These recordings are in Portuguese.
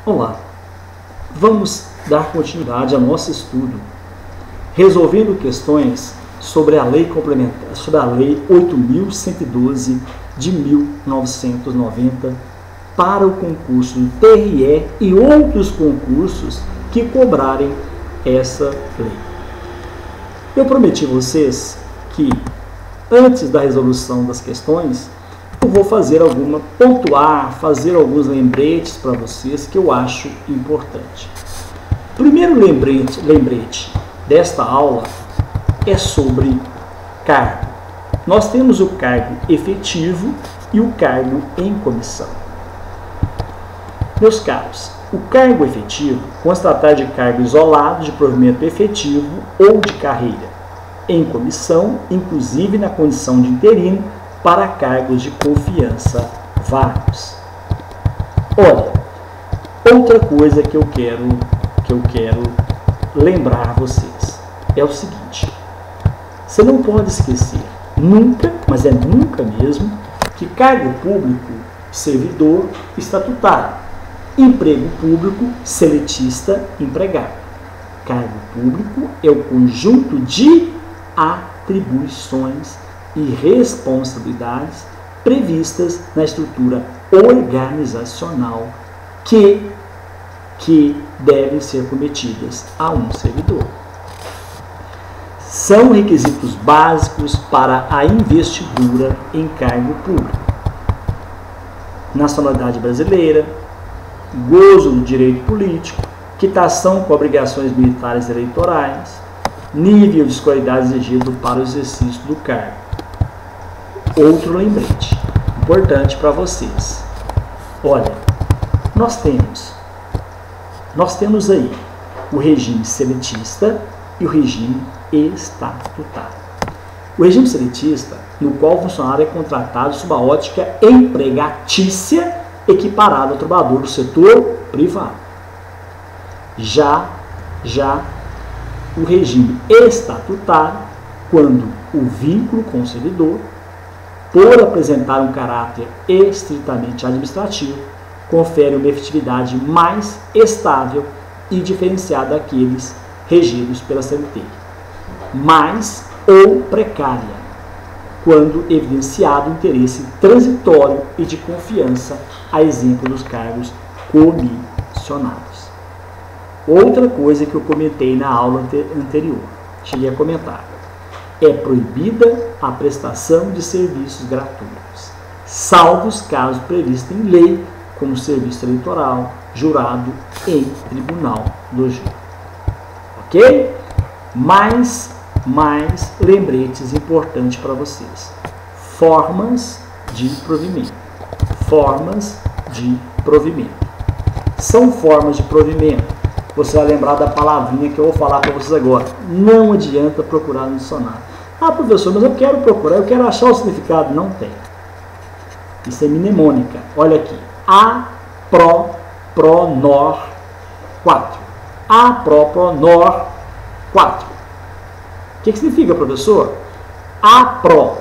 Olá, vamos dar continuidade ao nosso estudo, resolvendo questões sobre a lei complementar, sobre a lei 8.112 de 1990 para o concurso do TRE e outros concursos que cobrarem essa lei. Eu prometi a vocês que antes da resolução das questões eu vou fazer alguns lembretes para vocês que eu acho importante. Primeiro lembrete desta aula é sobre cargo. Nós temos o cargo efetivo e o cargo em comissão. Meus caros, o cargo efetivo consta de cargo isolado de provimento efetivo ou de carreira, em comissão, inclusive na condição de interino, para cargos de confiança vários. Olha, outra coisa que eu quero lembrar vocês é o seguinte: você não pode esquecer nunca, mas é nunca mesmo, que cargo público, servidor estatutário, emprego público, seletista, empregado. Cargo público é o conjunto de atribuições e responsabilidades previstas na estrutura organizacional que devem ser cometidas a um servidor. São requisitos básicos para a investidura em cargo público: nacionalidade brasileira, gozo do direito político, quitação com obrigações militares e eleitorais, nível de escolaridade exigido para o exercício do cargo. Outro lembrete importante para vocês: olha, nós temos aí o regime seletista e o regime estatutário. O regime seletista, no qual o funcionário é contratado sob a ótica empregatícia, equiparado ao trabalhador do setor privado. Já o regime estatutário, quando o vínculo com o servidor, por apresentar um caráter estritamente administrativo, confere uma efetividade mais estável e diferenciada daqueles regidos pela CLT, mais ou precária, quando evidenciado o interesse transitório e de confiança, a exemplo dos cargos comissionados. Outra coisa que eu comentei na aula anterior, cheguei a comentar: é proibida a prestação de serviços gratuitos, salvo os casos previstos em lei, como serviço eleitoral, jurado em tribunal do júri. Ok? Mais lembretes importantes para vocês: formas de provimento. Formas de provimento. São formas de provimento. Você vai lembrar da palavrinha que eu vou falar para vocês agora. Não adianta procurar no dicionário. Ah, professor, mas eu quero procurar, eu quero achar o significado. Não tem. Isso é mnemônica. Olha aqui. Apropronor 4. Apropronor 4. O que significa, professor? Apro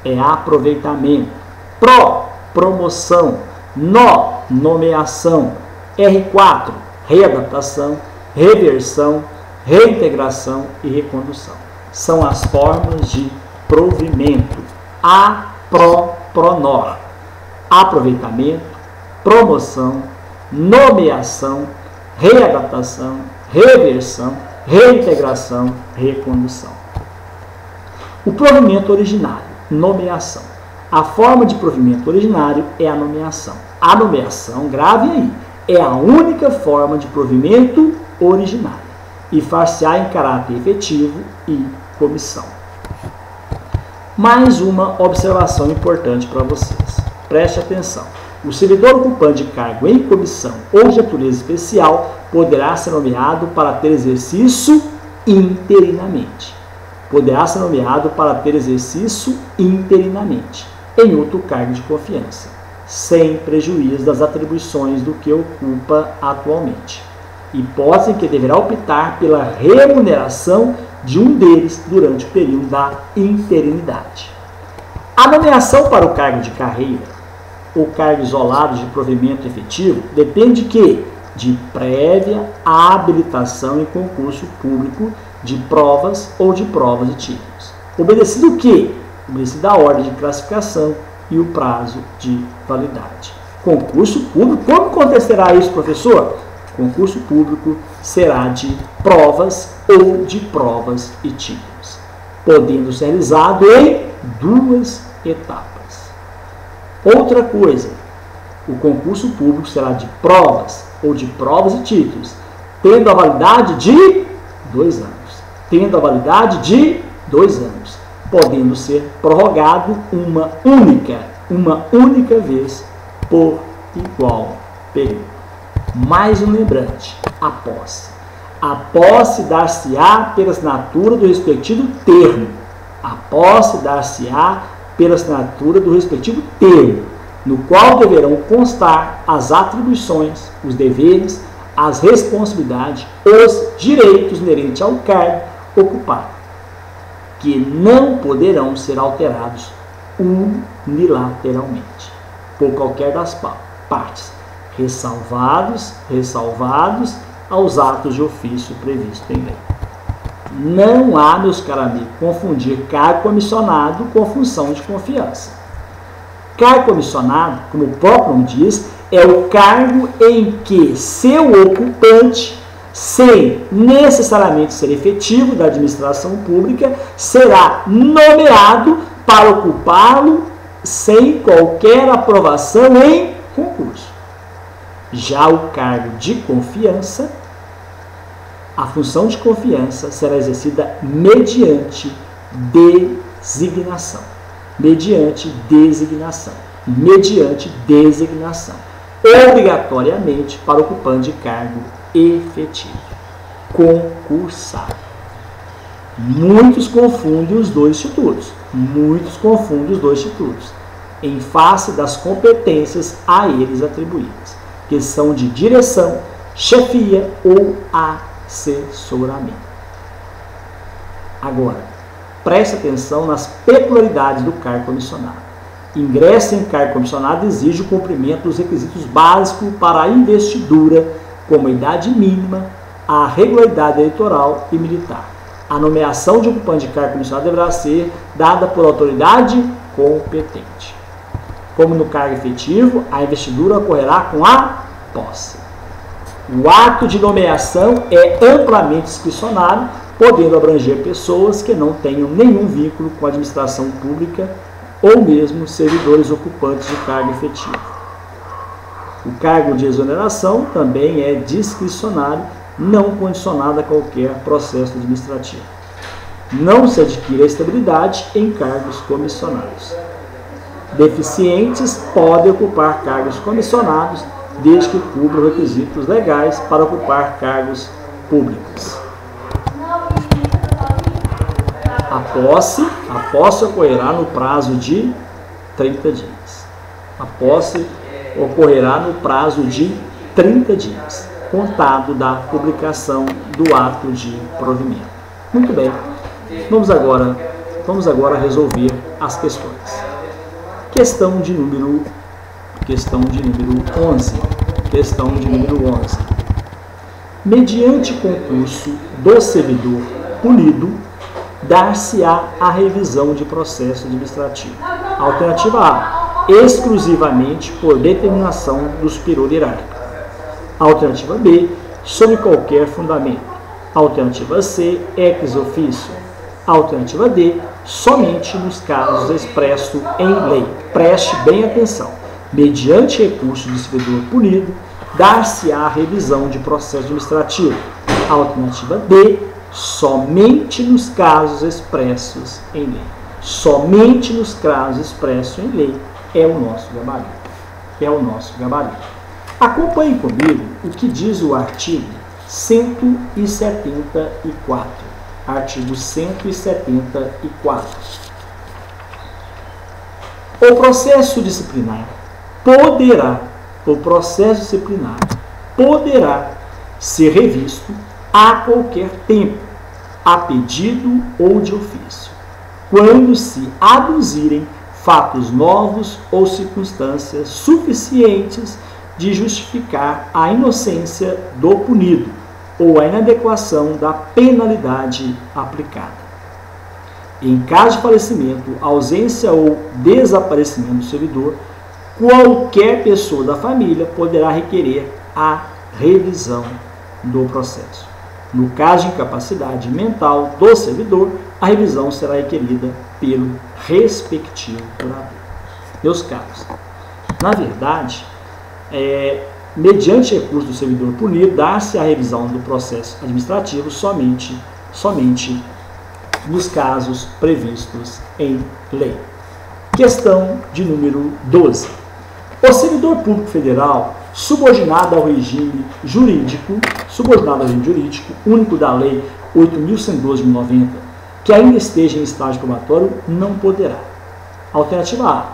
é aproveitamento. Pro, promoção. No, nomeação. R4, readaptação, reversão, reintegração e recondução. São as formas de provimento. Apropronor: aproveitamento, promoção, nomeação, readaptação, reversão, reintegração, recondução. O provimento originário, nomeação. A forma de provimento originário é a nomeação. A nomeação, grave aí, é a única forma de provimento originário e far-se-á em caráter efetivo e comissão. Mais uma observação importante para vocês. Preste atenção. O servidor ocupante de cargo em comissão ou de natureza especial poderá ser nomeado para ter exercício interinamente. Poderá ser nomeado para ter exercício interinamente em outro cargo de confiança, sem prejuízo das atribuições do que ocupa atualmente. Hipótese em que deverá optar pela remuneração de um deles durante o período da interinidade. A nomeação para o cargo de carreira ou cargo isolado de provimento efetivo depende que de prévia habilitação em concurso público de provas ou de provas e títulos. Obedecido o quê? Obedecido a ordem de classificação e o prazo de validade. Concurso público, como acontecerá isso, professor? Concurso público será de provas ou de provas e títulos, podendo ser realizado em 2 etapas. Outra coisa, o concurso público será de provas ou de provas e títulos, tendo a validade de 2 anos. Tendo a validade de 2 anos, podendo ser prorrogado uma única vez por igual período. Mais um lembrante, a posse. A posse dar-se-á pela assinatura do respectivo termo. A posse dar-se-á pela assinatura do respectivo termo, no qual deverão constar as atribuições, os deveres, as responsabilidades, os direitos inerentes ao cargo ocupado, que não poderão ser alterados unilateralmente por qualquer das partes, ressalvados aos atos de ofício previsto em lei. Não há, meus caros amigos, confundir cargo comissionado com função de confiança. Cargo comissionado, como o próprio nome diz, é o cargo em que seu ocupante, sem necessariamente ser efetivo da administração pública, será nomeado para ocupá-lo sem qualquer aprovação em concurso. Já o cargo de confiança, a função de confiança será exercida mediante designação. Obrigatoriamente para ocupante de cargo efetivo, concursado. Muitos confundem os dois institutos, em face das competências a eles atribuídas, que são de direção, chefia ou assessoramento. Agora, preste atenção nas peculiaridades do cargo comissionado. Ingresso em cargo comissionado exige o cumprimento dos requisitos básicos para a investidura, como a idade mínima, a regularidade eleitoral e militar. A nomeação de ocupante de cargo comissionado deverá ser dada por autoridade competente. Como no cargo efetivo, a investidura ocorrerá com a posse. O ato de nomeação é amplamente discricionário, podendo abranger pessoas que não tenham nenhum vínculo com a administração pública ou mesmo servidores ocupantes de cargo efetivo. O cargo de exoneração também é discricionário, não condicionado a qualquer processo administrativo. Não se adquire a estabilidade em cargos comissionados. Deficientes podem ocupar cargos comissionados desde que cubram requisitos legais para ocupar cargos públicos. A posse ocorrerá no prazo de 30 dias. A posse ocorrerá no prazo de 30 dias, contado da publicação do ato de provimento. Muito bem, vamos agora resolver as questões. Questão de número 11. Mediante concurso do servidor punido, dar-se-á a revisão de processo administrativo. Alternativa A, exclusivamente por determinação do superior hierárquico. Alternativa B, sob qualquer fundamento. Alternativa C, ex officio. Alternativa D, somente nos casos expressos em lei. Preste bem atenção. Mediante recurso do servidor punido, dar-se-á a revisão de processo administrativo. Alternativa D, somente nos casos expressos em lei. Somente nos casos expressos em lei é o nosso gabarito. Acompanhe comigo o que diz o artigo 174. Artigo 174. O processo disciplinar poderá ser revisto a qualquer tempo, a pedido ou de ofício, quando se aduzirem fatos novos ou circunstâncias suficientes de justificar a inocência do punido ou a inadequação da penalidade aplicada. Em caso de falecimento, ausência ou desaparecimento do servidor, qualquer pessoa da família poderá requerer a revisão do processo. No caso de incapacidade mental do servidor, a revisão será requerida pelo respectivo curador. Meus caros, na verdade, mediante recurso do servidor punido, dá-se a revisão do processo administrativo somente nos casos previstos em lei. Questão de número 12. O servidor público federal, subordinado ao regime jurídico único da Lei 8.112 de 90, que ainda esteja em estágio probatório, não poderá. Alternativa A,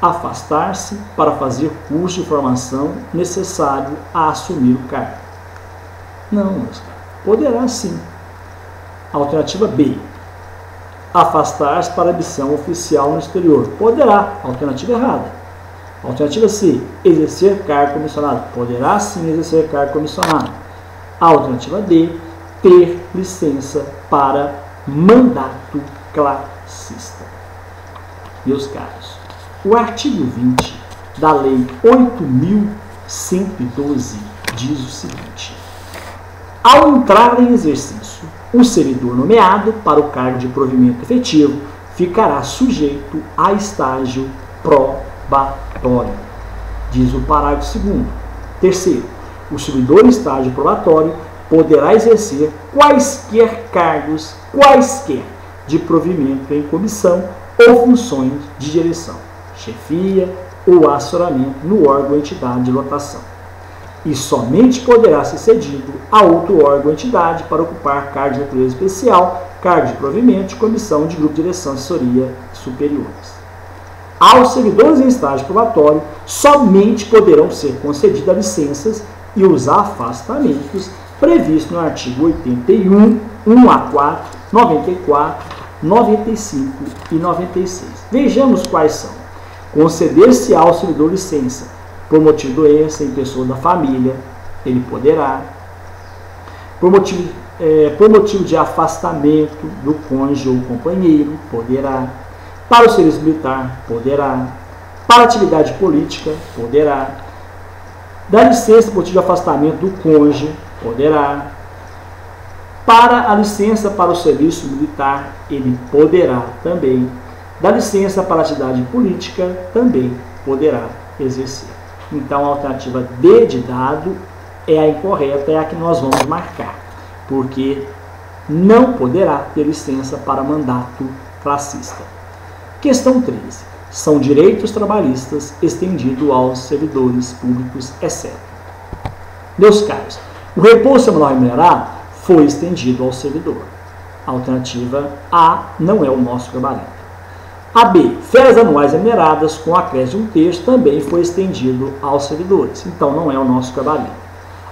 afastar-se para fazer curso de formação necessário a assumir o cargo. Não, meus caros, poderá sim. Alternativa B, afastar-se para missão oficial no exterior. Poderá. Alternativa errada. Alternativa C, exercer cargo comissionado. Poderá sim exercer cargo comissionado. Alternativa D, ter licença para mandato classista. Meus caros, o artigo 20 da Lei 8.112 diz o seguinte: ao entrar em exercício, o servidor nomeado para o cargo de provimento efetivo ficará sujeito a estágio probatório. Diz o parágrafo 2º. Terceiro, o servidor em estágio probatório poderá exercer quaisquer cargos, de provimento em comissão ou funções de direção, chefia ou assessoramento no órgão ou entidade de lotação. E somente poderá ser cedido a outro órgão ou entidade para ocupar cargos de natureza especial, cargos de provimento de comissão de grupo de direção e assessoria superiores. Aos servidores em estágio probatório, somente poderão ser concedidas licenças e os afastamentos previstos no artigo 81, 1 a 4, 94, 95 e 96. Vejamos quais são. Conceder-se ao servidor licença por motivo de doença em pessoa da família, ele poderá. Por motivo de afastamento do cônjuge ou companheiro, poderá. Para o serviço militar, poderá. Para atividade política, poderá. Dar licença por motivo de afastamento do cônjuge, poderá. Para a licença para o serviço militar, ele poderá também. Dar licença para a atividade política, também poderá exercer. Então, a alternativa D de dado é a incorreta, é a que nós vamos marcar, porque não poderá ter licença para mandato classista. Questão 13. São direitos trabalhistas estendidos aos servidores públicos, exceto. Meus caros, o repouso semanal remunerado foi estendido ao servidor. A alternativa A não é o nosso gabarito. A B, férias anuais remuneradas com acréscimo de 1/3 também foi estendido aos servidores. Então, não é o nosso gabarito.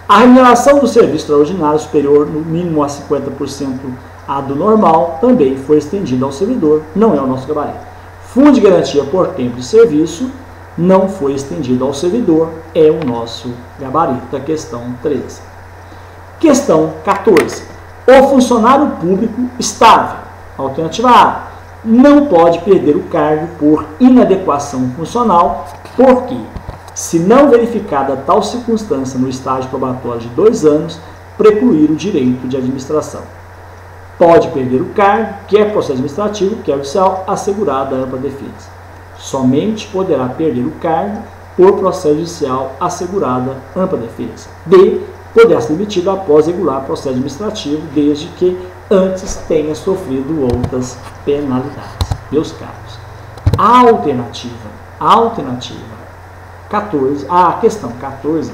A remuneração do serviço extraordinário superior no mínimo a 50% a do normal também foi estendida ao servidor. Não é o nosso gabarito. Fundo de garantia por tempo de serviço não foi estendido ao servidor. É o nosso gabarito da questão 13. Questão 14. O funcionário público estável. Alternativa A, não pode perder o cargo por inadequação funcional, porque, se não verificada tal circunstância no estágio probatório de 2 anos, precluir o direito de administração. Pode perder o cargo, quer processo administrativo, quer judicial, assegurada a ampla defesa. Somente poderá perder o cargo por processo judicial, assegurada ampla defesa. D, poderá ser demitido após regular processo administrativo, desde que antes tenha sofrido outras penalidades. Meus caros, a alternativa 14, a questão 14,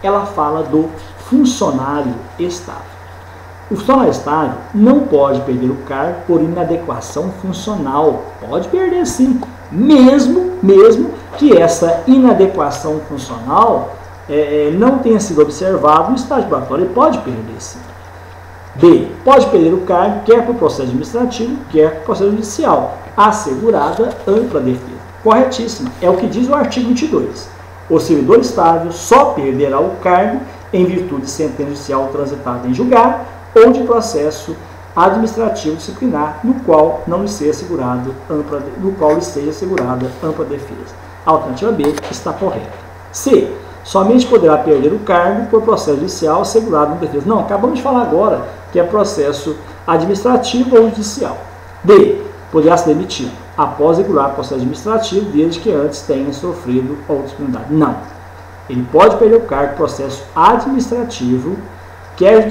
ela fala do funcionário estável. O funcionário estável não pode perder o cargo por inadequação funcional. Pode perder sim, mesmo que essa inadequação funcional não tenha sido observado no estágio probatório. Ele pode perder sim. B, pode perder o cargo, quer por processo administrativo, quer por processo judicial, assegurada ampla defesa. Corretíssima, é o que diz o artigo 22. O servidor estável só perderá o cargo em virtude de sentença judicial transitada em julgado ou de processo administrativo disciplinar no qual lhe seja assegurada ampla defesa. A alternativa B está correta. C. Somente poderá perder o cargo por processo judicial assegurado na defesa. Não, acabamos de falar agora que é processo administrativo ou judicial. D. Poderá ser demitido após regular processo administrativo, desde que antes tenha sofrido outra disciplinaridade. Não. Ele pode perder o cargo por processo administrativo, quer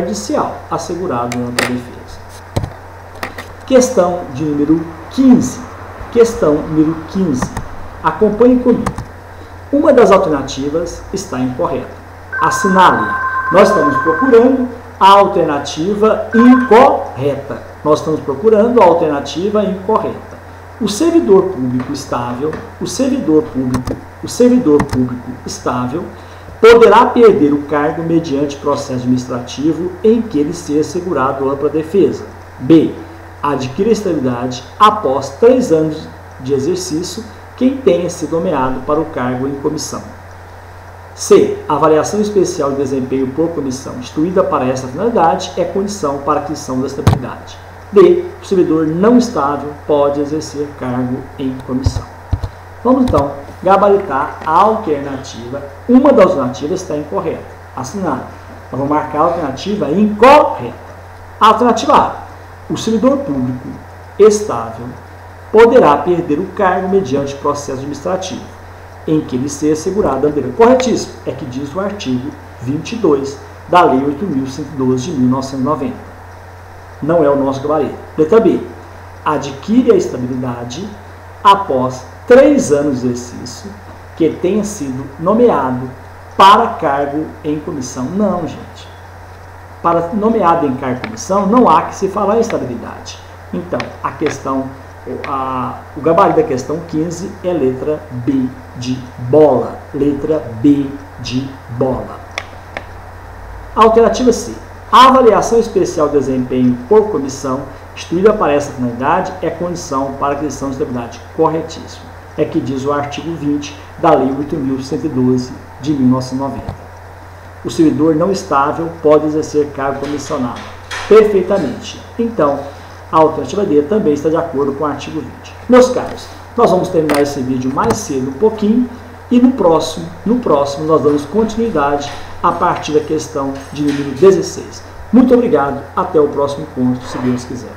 judicial, assegurado na ampla defesa. Questão de número 15. Questão número 15. Acompanhe comigo. Uma das alternativas está incorreta. Assinale-a. Nós estamos procurando a alternativa incorreta. Nós estamos procurando a alternativa incorreta. O servidor público estável, poderá perder o cargo mediante processo administrativo em que ele seja assegurado ampla defesa. B. Adquire a estabilidade após 3 anos de exercício quem tenha sido nomeado para o cargo em comissão. C. Avaliação especial de desempenho por comissão instituída para essa finalidade é condição para a aquisição da estabilidade. D. O servidor não estável pode exercer cargo em comissão. Vamos então gabaritar a alternativa. Uma das alternativas está incorreta. Assinado. Nós vamos marcar a alternativa incorreta. Alternativa A. O servidor público estável poderá perder o cargo mediante processo administrativo, em que ele seja assegurado a defesa. Corretíssimo. É que diz o artigo 22 da Lei 8.112 de 1990. Não é o nosso gabarito. Letra B. Adquire a estabilidade após 3 anos de exercício que tenha sido nomeado para cargo em comissão. Não, gente. Para nomeado em cargo em comissão, não há que se falar em estabilidade. Então, a questão, o gabarito da questão 15 é letra B de bola. Letra B de bola. Alternativa C. A avaliação especial de desempenho por comissão instituída para essa finalidade é condição para a aquisição de estabilidade. Corretíssimo. É que diz o artigo 20 da Lei 8.112 de 1990. O servidor não estável pode exercer cargo comissionado. Perfeitamente. Então, a alternativa D também está de acordo com o artigo 20. Meus caros, nós vamos terminar esse vídeo mais cedo um pouquinho e no próximo nós damos continuidade a partir da questão de número 16. Muito obrigado, até o próximo encontro, se Deus quiser.